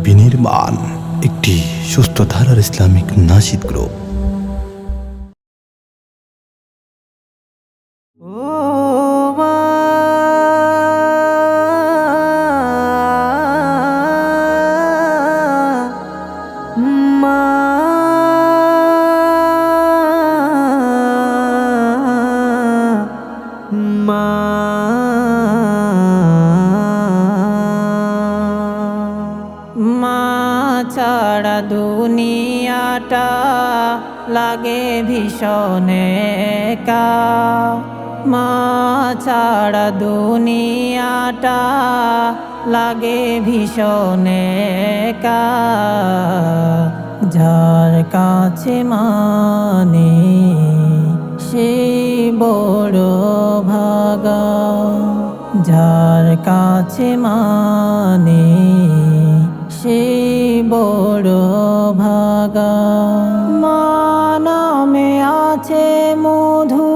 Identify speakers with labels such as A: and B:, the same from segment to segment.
A: বিনির্মাণ একটি সুস্থ ধারার ইসলামিক নাশিদ গ্রুপ।
B: মা ছাড়া দুনিয়াটা লাগে ভীষণ একা, মা ছাড়া দুনিয়াটা লাগে ভীষণ একা। যার কাছে মানে সে বড় ভাগা, যার কাছে মানে সে বড় ভাগা। মা নামে আছে মধু,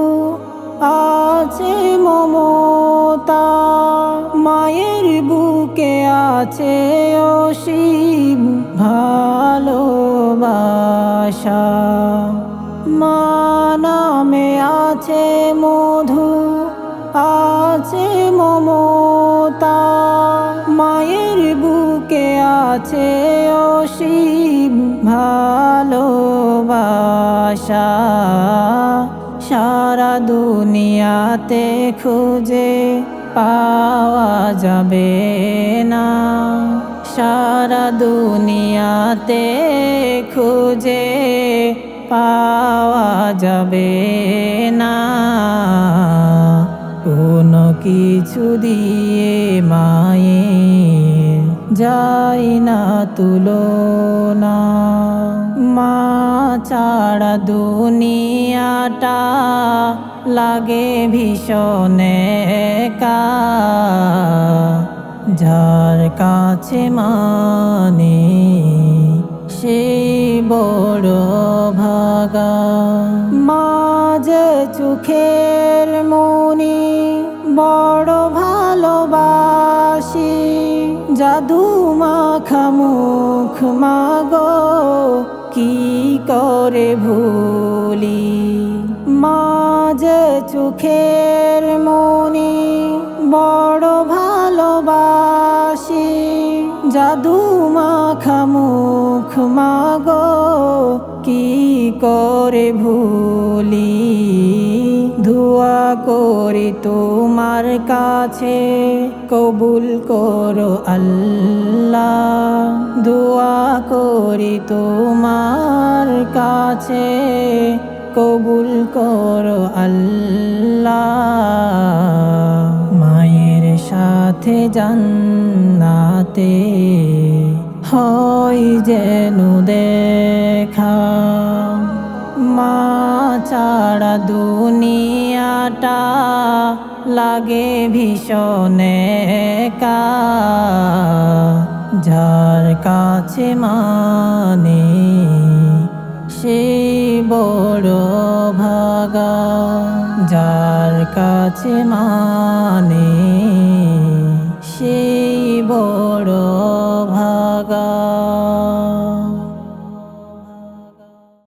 B: আছে মমতা, মায়ের বুকে আছে অসীম ভালোবাসা। মা নামে আছে মধু, আছে মমতা, মায়ের বুকে আছে অসীম ভালোবাসা। সারা দুনিয়াতে খুঁজে পাওয়া যাবে না, সারা দুনিয়াতে খুঁজে পাওয়া যাবে না। কোনো কিছু দিয়ে মায়ের যায় না তুলনা। মা ছাড়া দুনিয়াটা লাগে ভীষণ একা, যার কাছে মানে সে বড় ভাগা। মা যে চোখের মনি বড় ভালোবাসি, জাদু মাখা মুখ মাগো কি করে ভুলি। মা যে চোখের মনি বড় ভালোবাসি, জাদু মাখা মুখ মাগো কি করে ভুলি। দোয়া করি তোমার কাছে কবুল করো আল্লাহ, দোয়া করি তোমার কাছে কবুল করো আল্লাহ। মায়ের সাথে জান্নাতে হয় যেন দেখা, মা ছাড়া দুনিয়াটা লাগে ভীষণ একা। যার কাছে মানে সে বড় ভাগা, যার কাছে মানে সে বড়